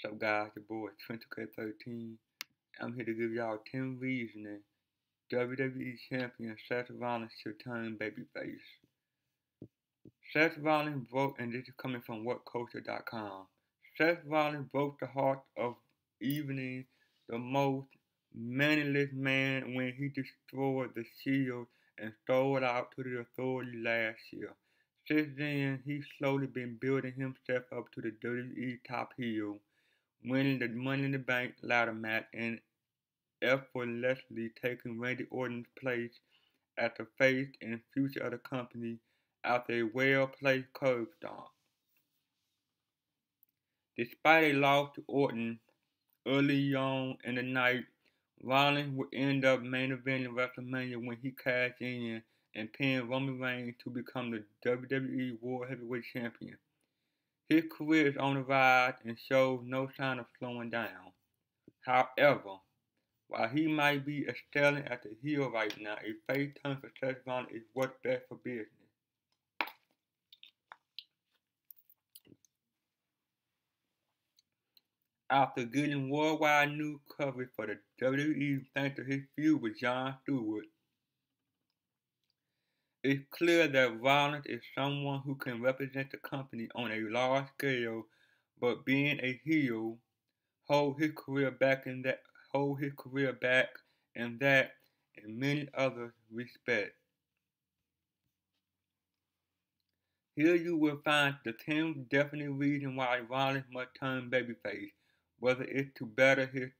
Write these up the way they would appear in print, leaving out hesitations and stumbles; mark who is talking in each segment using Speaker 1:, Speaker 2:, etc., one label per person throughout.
Speaker 1: So guys, your boy 20K13. I'm here to give y'all 10 reasons WWE Champion Seth Rollins should turn babyface. Seth Rollins broke, and this is coming from WhatCulture.com. Seth Rollins broke the heart of even the most meaningless man when he destroyed the Shield and stole out to the Authority last year. Since then, he's slowly been building himself up to the WWE top heel, winning the Money in the Bank ladder match and effortlessly taking Randy Orton's place as the face and future of the company after a well-placed curb stomp. Despite a loss to Orton early on in the night, Rollins would end up main eventing WrestleMania when he cashed in and pinned Roman Reigns to become the WWE World Heavyweight Champion. His career is on the rise and shows no sign of slowing down. However, while he might be excelling at the heel right now, a face turn for Seth Rollins is what's best for business. After getting worldwide news coverage for the WWE thanks to his feud with Jon Stewart, it's clear that Rollins is someone who can represent the company on a large scale, but being a heel hold his career back in that and many other respects. Here you will find the 10 definite reasons why Rollins must turn babyface, whether it's to better his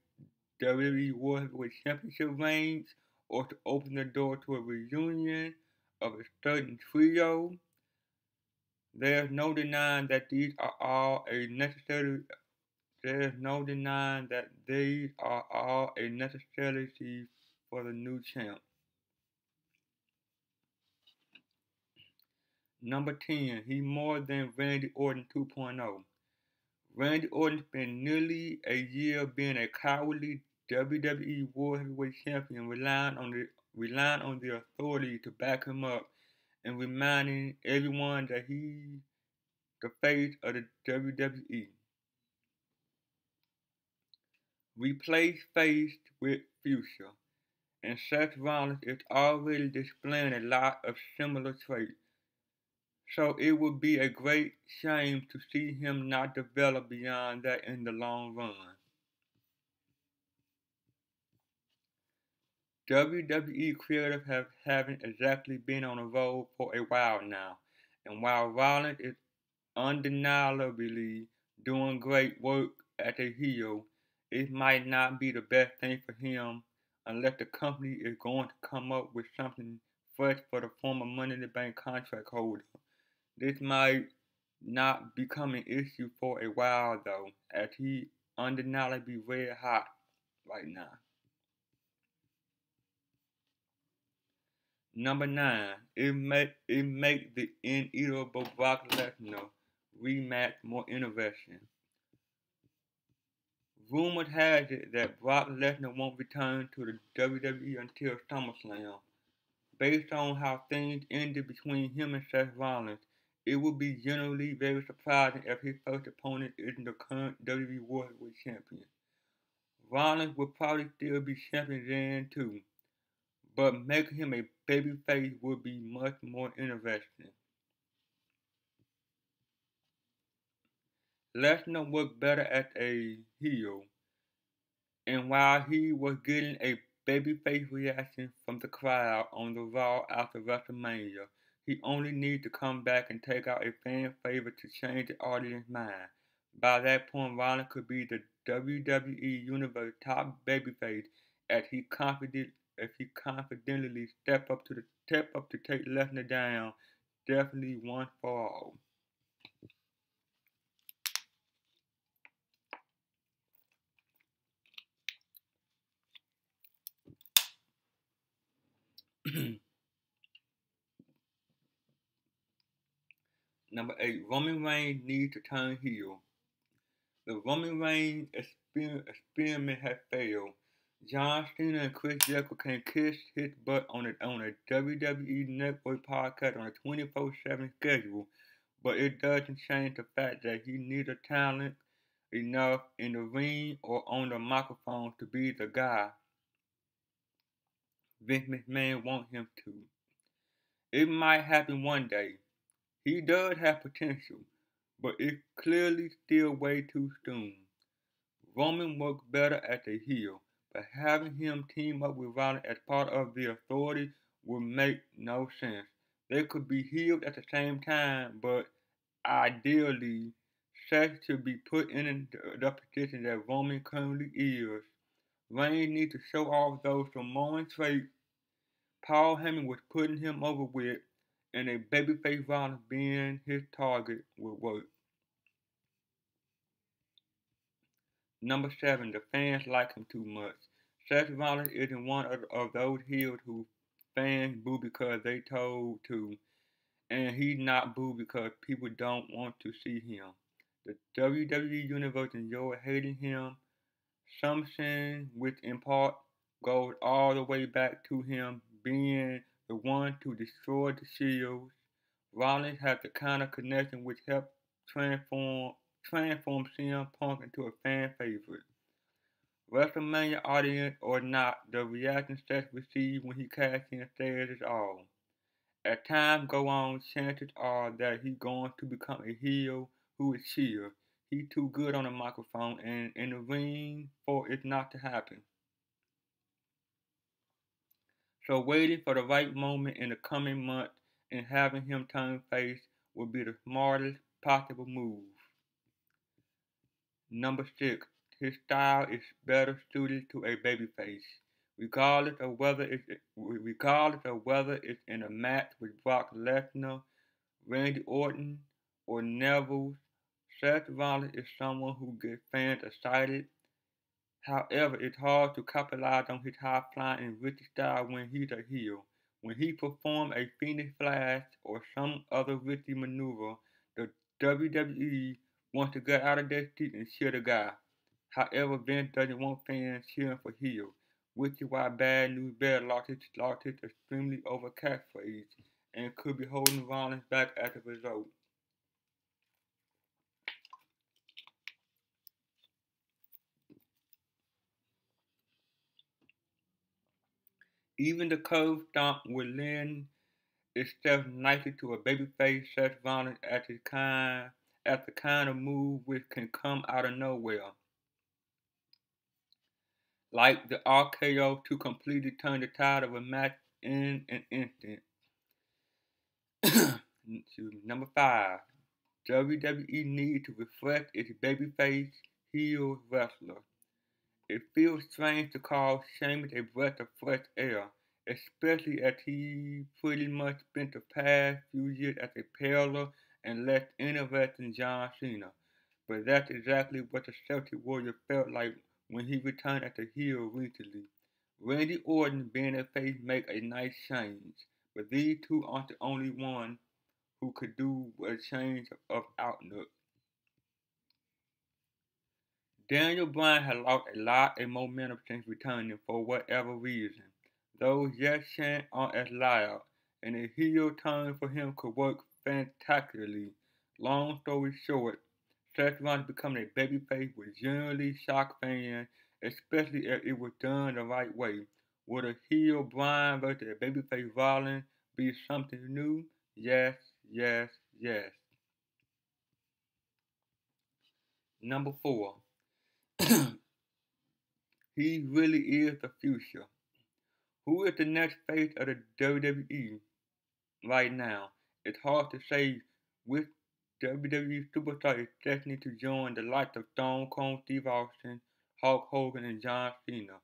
Speaker 1: WWE World Heavyweight Championship reigns or to open the door to a reunion of a certain trio. There's no denying that these are all a necessary for the new champ. Number 10, he more than Randy Orton 2.0. Randy Orton spent nearly a year being a cowardly WWE World Heavyweight Champion, relying on the Authority to back him up and reminding everyone that he's the face of the WWE. Replace face with future, and Seth Rollins is already displaying a lot of similar traits. So it would be a great shame to see him not develop beyond that in the long run. WWE creators haven't exactly been on the road for a while now, and while Rollins is undeniably doing great work as a heel, it might not be the best thing for him unless the company is going to come up with something fresh for the former Money in the Bank contract holder. This might not become an issue for a while though, as he undeniably red hot right now. Number 9, it make the ineatable Brock Lesnar rematch more interesting. Rumors has it that Brock Lesnar won't return to the WWE until SummerSlam. Based on how things ended between him and Seth Rollins, it would be generally very surprising if his first opponent isn't the current WWE World Heavyweight Champion. Rollins would probably still be champion then too, but making him a babyface would be much more interesting. Lesnar worked better as a heel, and while he was getting a babyface reaction from the crowd on the Raw after WrestleMania, he only needed to come back and take out a fan favorite to change the audience's mind. By that point, Rollins could be the WWE Universe top babyface as he confidently step up to take Lesnar down, definitely once for all. Number 8, Roman Reigns needs to turn heel. The Roman Reigns experiment has failed. John Cena and Chris Jericho can kiss his butt on a WWE Network podcast on a 24/7 schedule, but it doesn't change the fact that he needs a enough in the ring or on the microphone to be the guy Vince McMahon wants him to. It might happen one day. He does have potential, but it's clearly still way too soon. Roman works better as a heel, but having him team up with Rollins as part of the Authority would make no sense. They could be healed at the same time, but ideally, Seth should be put in the position that Roman currently is. Reigns needs to show off those Samoan traits Paul Heyman was putting him over with, and a babyface Rollins being his target would work. Number 7, the fans like him too much. Seth Rollins isn't one of those heels who fans boo because they told to, and he's not booed because people don't want to see him. The WWE Universe enjoyed hating him, something which in part goes all the way back to him being the one to destroy the Shields. Rollins had the kind of connection which helped transform CM Punk into a fan favorite. WrestleMania audience or not, the reaction Seth received when he cashed in says it all. As time go on, chances are that he's going to become a heel who is cheered. He's too good on the microphone and in the ring for it not to happen. So waiting for the right moment in the coming months and having him turn face would be the smartest possible move. Number 6. His style is better suited to a babyface. Regardless of whether it's in a match with Brock Lesnar, Randy Orton, or Neville, Seth Rollins is someone who gets fans excited. However, it's hard to capitalize on his high-flying and risky style when he's a heel. When he performs a Phoenix Flash or some other risky maneuver, the WWE wants to get out of their seat and cheer the guy. However, Vince doesn't want fans cheering for heels, which is why Bad News Bear lost his extremely over catchphrase and could be holding Rollins back as a result. Even the curve stomp would lend itself nicely to a babyface Seth Rollins at the kind of move which can come out of nowhere, like the RKO to completely turn the tide of a match in an instant. Number 5. WWE needs to refresh its babyface heel wrestler. It feels strange to call Sheamus a breath of fresh air, especially as he pretty much spent the past few years as a paler and less interesting John Cena. But that's exactly what the Celtic Warrior felt like when he returned as a heel recently. Randy Orton being a face make a nice change, but these two aren't the only ones who could do a change of outlook. Daniel Bryan has lost a lot of momentum since returning for whatever reason. Those yes chants aren't as loud, and a heel turn for him could work spectacularly. Long story short, Seth Rollins becoming a babyface would generally shock fans, especially if it was done the right way. Would a heel Bryan versus a babyface Rollins be something new? Yes, yes, yes. Number 4. He really is the future. Who is the next face of the WWE right now? It's hard to say which WWE superstar is destined to join the likes of Stone Cold Steve Austin, Hulk Hogan, and John Cena.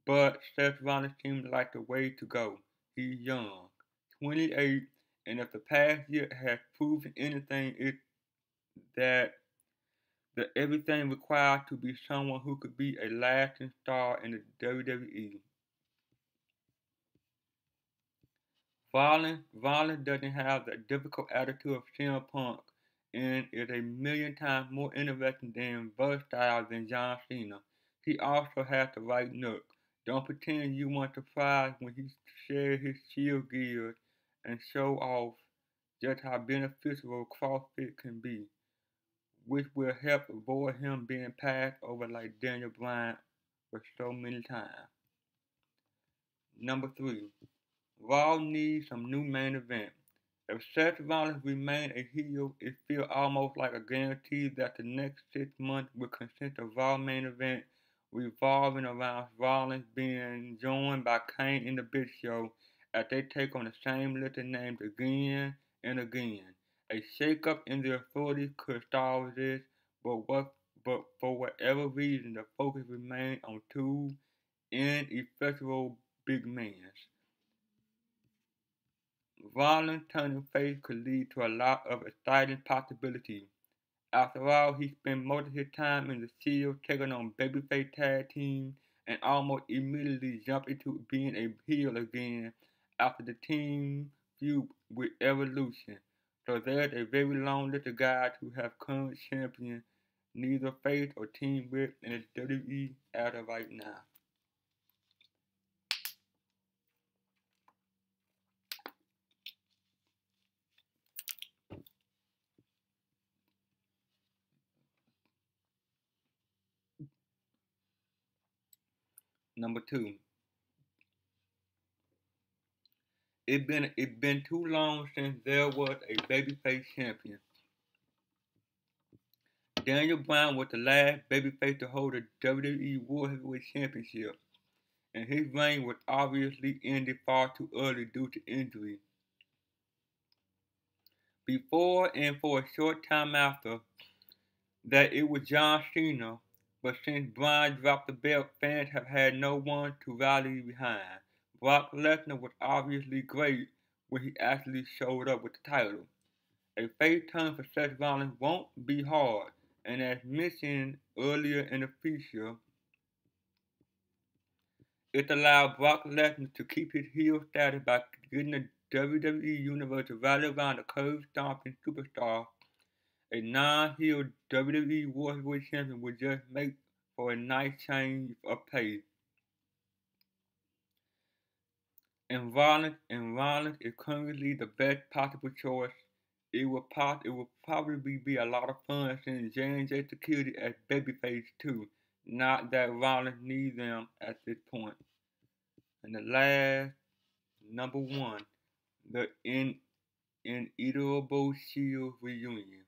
Speaker 1: But Seth Rollins seems like the way to go. He's young, 28, and if the past year has proven anything, it's that the everything required to be someone who could be a lasting star in the WWE. Rollins doesn't have the difficult attitude of CM Punk and is a million times more interesting and versatile than John Cena. He also has the right look. Don't pretend you weren't surprised when he shared his shield gear and show off just how beneficial CrossFit can be. which will help avoid him being passed over like Daniel Bryan for so many times. Number 3. Raw needs some new main event. If Seth Rollins remains a heel, it feels almost like a guarantee that the next 6 months will consist of Raw main event revolving around Rollins being joined by Kane in the Big Show as they take on the same little names again and again. A shake-up in the authority could stall this, but for whatever reason, the focus remains on two ineffectual big men. Rollins turning face could lead to a lot of exciting possibilities. After all, he spent most of his time in the Shield taking on Babyface tag team and almost immediately jumped into being a heel again after the team feud with Evolution. So there's a very long list of guys who have current champion neither face or team with in the WWE as of right now. Number 2. It been too long since there was a babyface champion. Daniel Bryan was the last babyface to hold the WWE World Heavyweight Championship, and his reign was obviously ended far too early due to injury. Before and for a short time after that, it was John Cena, but since Bryan dropped the belt, fans have had no one to rally behind. Brock Lesnar was obviously great when he actually showed up with the title. A face turn for Seth Rollins won't be hard, and as mentioned earlier in the feature, it allowed Brock Lesnar to keep his heel status by getting the WWE Universe to rally around a curve-stomping superstar. A non-heel WWE World Heavyweight Champion would just make for a nice change of pace. And Rollins is currently the best possible choice. It will probably be a lot of fun seeing J&J Security as babyface too. Not that Rollins needs them at this point. And the last, number 1, the inevitable Shield reunion.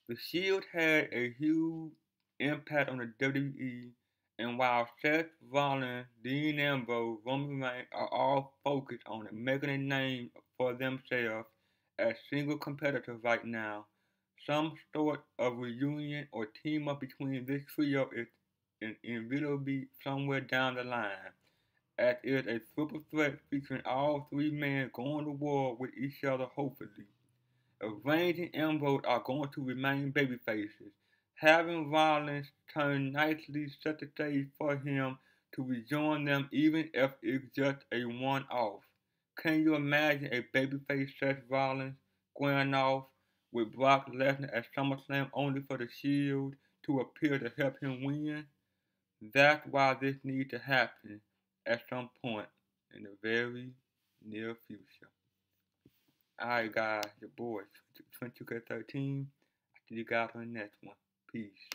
Speaker 1: The Shield had a huge impact on the WWE, and while Seth Rollins, Dean Ambrose, Roman Reigns are all focused on making a name for themselves as single competitors right now, some sort of reunion or team up between this trio is inevitably somewhere down the line, as is a triple threat featuring all three men going to war with each other hopefully. Reigns and Ambrose are going to remain babyfaces. Having Rollins turn nicely set the stage for him to rejoin them even if it's just a one-off. Can you imagine a babyface Seth Rollins squaring off with Brock Lesnar at SummerSlam only for the Shield to appear to help him win? That's why this needs to happen at some point in the very near future. Alright, guys, your boy, 22K13. I'll see you guys on the next one. Peace.